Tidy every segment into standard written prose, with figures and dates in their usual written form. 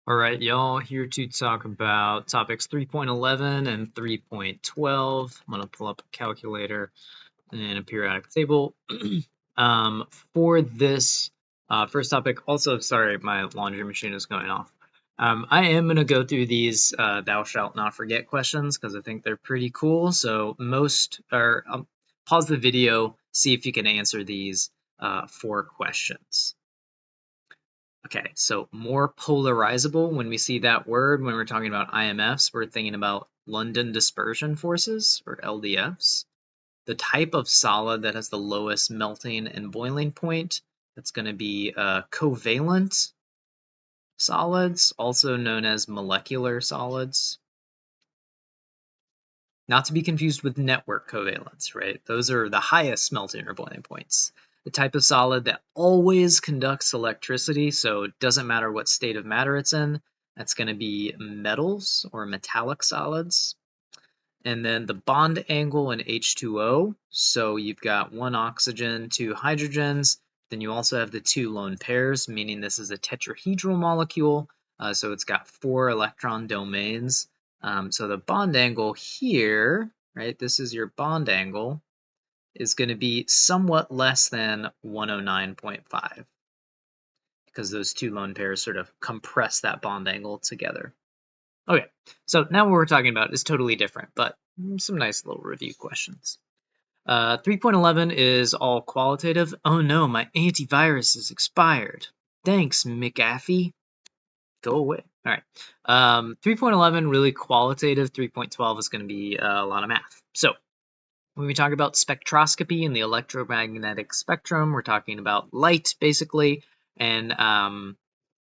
All right, y'all, here to talk about topics 3.11 and 3.12. I'm going to pull up a calculator and a periodic table. For this first topic, also, sorry, my laundry machine is going off. I am going to go through these thou shalt not forget questions because I think they're pretty cool. So pause the video, see if you can answer these 4 questions. Okay, so more polarizable, when we see that word, when we're talking about IMFs, we're thinking about London dispersion forces, or LDFs. The type of solid that has the lowest melting and boiling point, that's going to be covalent solids, also known as molecular solids. Not to be confused with network covalents, right? Those are the highest melting or boiling points. The type of solid that always conducts electricity, so it doesn't matter what state of matter it's in, that's going to be metals or metallic solids. And then the bond angle in H2O, so you've got 1 oxygen, 2 hydrogens, then you also have the 2 lone pairs, meaning this is a tetrahedral molecule, so it's got 4 electron domains. So the bond angle here, right, this is your bond angle, is going to be somewhat less than 109.5 because those 2 lone pairs sort of compress that bond angle together. Okay, so now what we're talking about is totally different, but some nice little review questions. 3.11 is all qualitative. Oh no, my antivirus is expired. Thanks, McAfee. Go away. All right. 3.11, really qualitative. 3.12 is going to be a lot of math. So when we talk about spectroscopy in the electromagnetic spectrum, we're talking about light, basically. And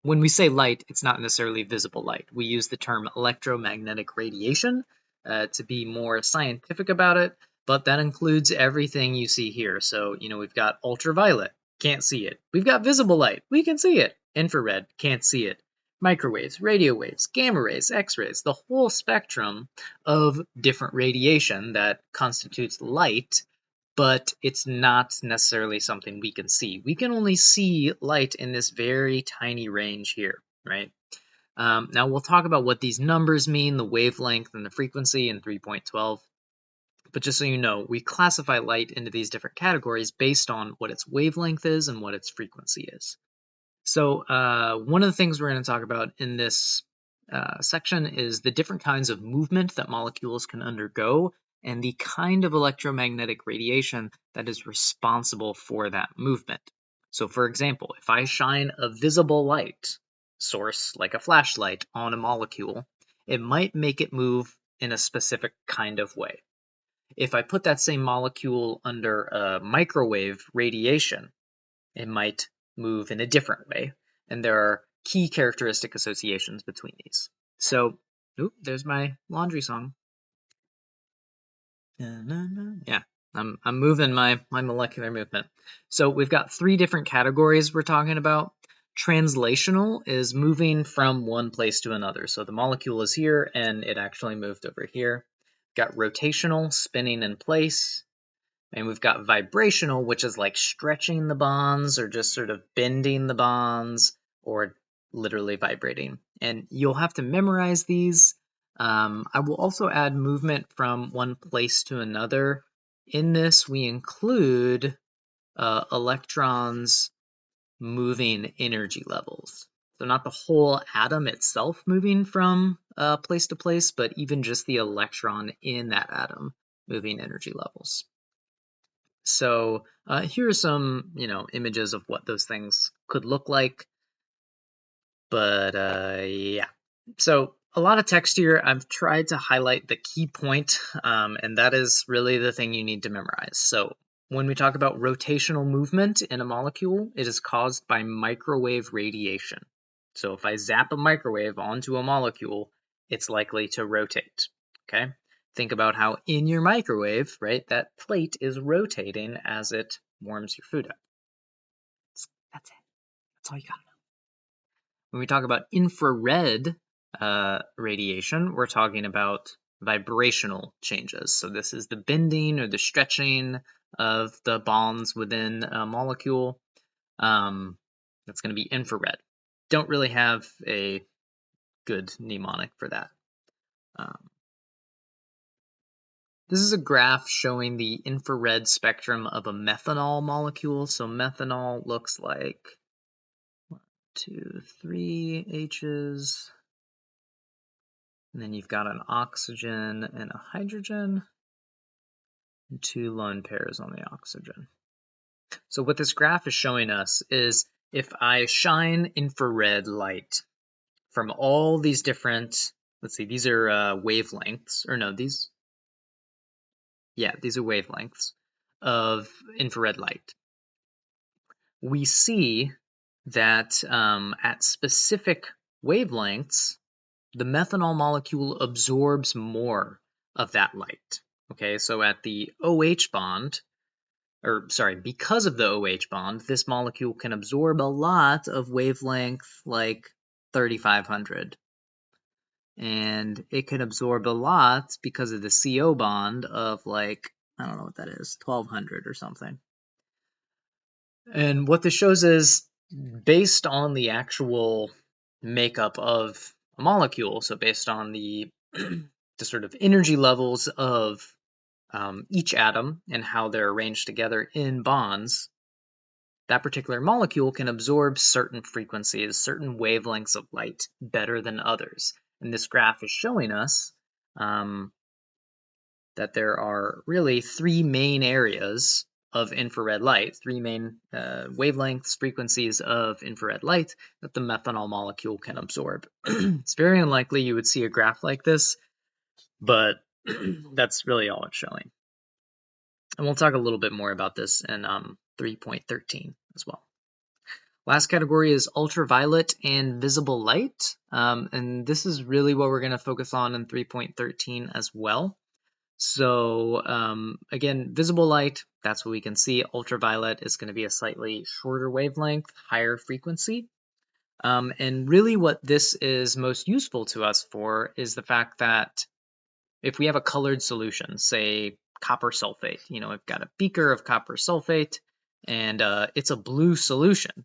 when we say light, it's not necessarily visible light. We use the term electromagnetic radiation to be more scientific about it, but that includes everything you see here. So, we've got ultraviolet, can't see it. We've got visible light, we can see it. Infrared, can't see it. Microwaves, radio waves, gamma rays, X-rays, the whole spectrum of different radiation that constitutes light, but it's not necessarily something we can see. We can only see light in this very tiny range here, right? Now we'll talk about what these numbers mean, the wavelength and the frequency in 3.12. But just so you know, we classify light into these different categories based on what its wavelength is and what its frequency is. So one of the things we're going to talk about in this section is the different kinds of movement that molecules can undergo and the kind of electromagnetic radiation that is responsible for that movement. So for example, if I shine a visible light source, like a flashlight, on a molecule, it might make it move in a specific kind of way. If I put that same molecule under a microwave radiation, it might move in a different way, and there are key characteristic associations between these. So, there's my laundry song. Yeah, I'm moving my molecular movement. So we've got 3 different categories we're talking about. Translational is moving from one place to another. So the molecule is here, and it actually moved over here. We've got rotational, spinning in place. And we've got vibrational, which is like stretching the bonds or just sort of bending the bonds or literally vibrating. And you'll have to memorize these. I will also add movement from one place to another. In this, we include electrons moving energy levels. So not the whole atom itself moving from place to place, but even just the electron in that atom moving energy levels. So here are some, images of what those things could look like. But yeah, so a lot of text here. I've tried to highlight the key point, and that is really the thing you need to memorize. So when we talk about rotational movement in a molecule, it is caused by microwave radiation. So if I zap a microwave onto a molecule, it's likely to rotate, okay? Think about how in your microwave, right, that plate is rotating as it warms your food up. That's it. That's all you gotta know. When we talk about infrared radiation, we're talking about vibrational changes. So this is the bending or the stretching of the bonds within a molecule. That's going to be infrared. Don't really have a good mnemonic for that. This is a graph showing the infrared spectrum of a methanol molecule. So methanol looks like 1, 2, 3 H's. And then you've got an oxygen and a hydrogen, and 2 lone pairs on the oxygen. So what this graph is showing us is if I shine infrared light from all these different, let's see, these are wavelengths, or no, these are wavelengths of infrared light. We see that at specific wavelengths, the methanol molecule absorbs more of that light. Okay, so at the OH bond, because of the OH bond, this molecule can absorb a lot of wavelength like 3500. And it can absorb a lot because of the CO bond of like, I don't know what that is, 1200 or something. And what this shows is based on the actual makeup of a molecule, so based on the sort of energy levels of each atom and how they're arranged together in bonds, that particular molecule can absorb certain frequencies, certain wavelengths of light better than others. And this graph is showing us that there are really 3 main areas of infrared light, 3 main wavelengths, frequencies of infrared light that the methanol molecule can absorb. It's very unlikely you would see a graph like this, but that's really all it's showing. And we'll talk a little bit more about this in 3.13 as well. Last category is ultraviolet and visible light. And this is really what we're going to focus on in 3.13 as well. So again, visible light, that's what we can see. Ultraviolet is going to be a slightly shorter wavelength, higher frequency. And really what this is most useful to us for is the fact that if we have a colored solution, say copper sulfate, we've got a beaker of copper sulfate and it's a blue solution.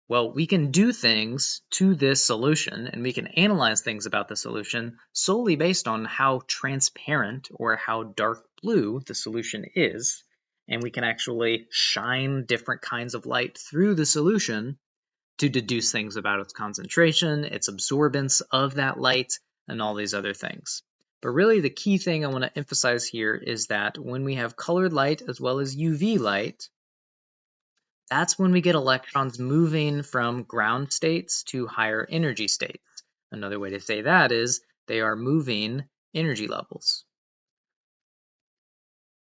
Well, we can do things to this solution and we can analyze things about the solution solely based on how transparent or how dark blue the solution is. And we can actually shine different kinds of light through the solution to deduce things about its concentration, its absorbance of that light, and all these other things. But really the key thing I want to emphasize here is that when we have colored light as well as UV light, that's when we get electrons moving from ground states to higher energy states. Another way to say that is they are moving energy levels.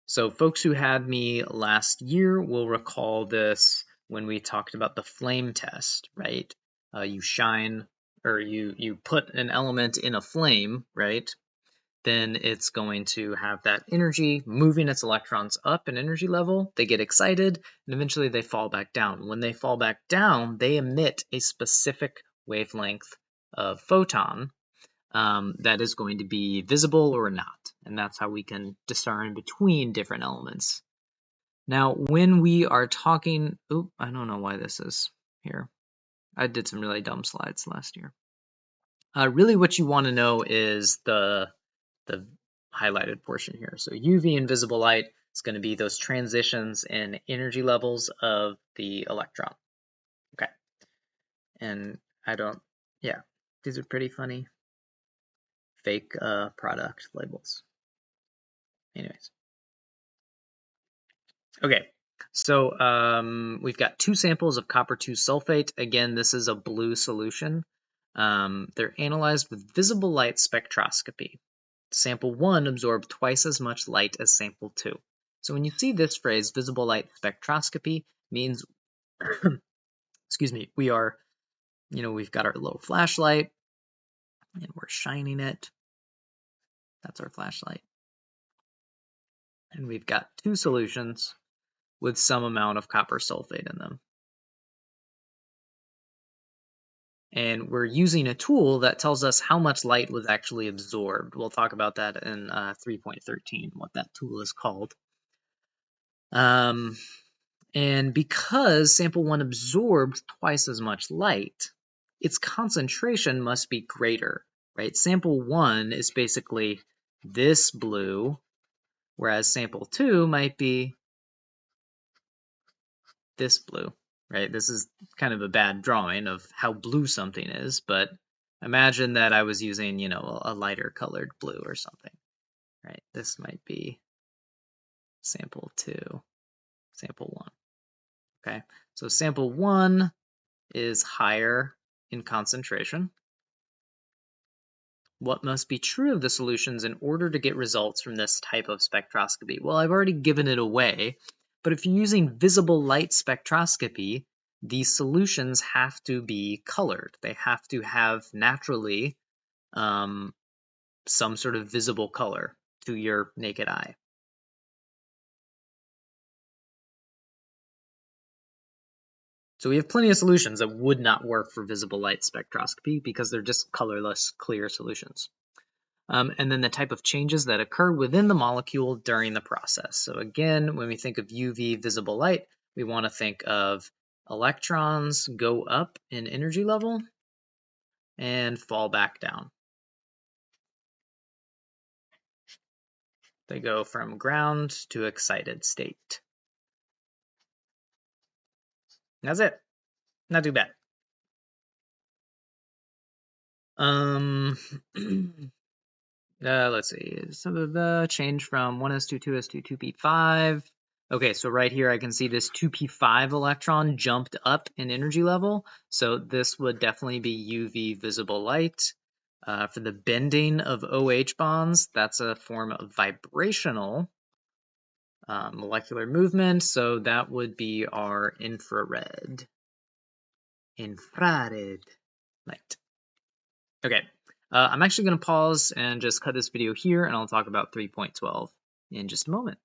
So folks who had me last year will recall this when we talked about the flame test, right? You shine or you put an element in a flame, right? Then it's going to have that energy moving its electrons up in energy level. They get excited, and eventually they fall back down. When they fall back down, they emit a specific wavelength of photon that is going to be visible or not. And that's how we can discern between different elements. Now, when we are talking, I don't know why this is here. I did some really dumb slides last year. Really what you want to know is the highlighted portion here. So UV and visible light is going to be those transitions in energy levels of the electron. Okay. And these are pretty funny fake product labels. Anyways. Okay. So we've got 2 samples of copper 2 sulfate. Again, this is a blue solution. They're analyzed with visible light spectroscopy. Sample 1 absorbed twice as much light as sample 2. So when you see this phrase, visible light spectroscopy, means, excuse me, we are, we've got our little flashlight and we're shining it. That's our flashlight. And we've got 2 solutions with some amount of copper sulfate in them. And we're using a tool that tells us how much light was actually absorbed. We'll talk about that in 3.13, what that tool is called. And because sample 1 absorbed twice as much light, its concentration must be greater, right? Sample 1 is basically this blue, whereas sample 2 might be this blue, right? This is kind of a bad drawing of how blue something is, but imagine that I was using, you know, a lighter colored blue or something, right? This might be sample 2, sample 1, okay? So sample 1 is higher in concentration. What must be true of the solutions in order to get results from this type of spectroscopy? Well, I've already given it away, but if you're using visible light spectroscopy, these solutions have to be colored. They have to have naturally some sort of visible color to your naked eye. So we have plenty of solutions that would not work for visible light spectroscopy because they're just colorless, clear solutions. And then the type of changes that occur within the molecule during the process. So again, when we think of UV visible light, we want to think of electrons go up in energy level and fall back down. They go from ground to excited state. That's it. Not too bad. Let's see. Some of the change from 1s2, 2s2, 2p5. Okay, so right here I can see this 2p5 electron jumped up in energy level. So this would definitely be UV visible light. For the bending of OH bonds, that's a form of vibrational molecular movement. So that would be our infrared. Infrared light. Okay, I'm actually going to pause and just cut this video here, and I'll talk about 3.12 in just a moment.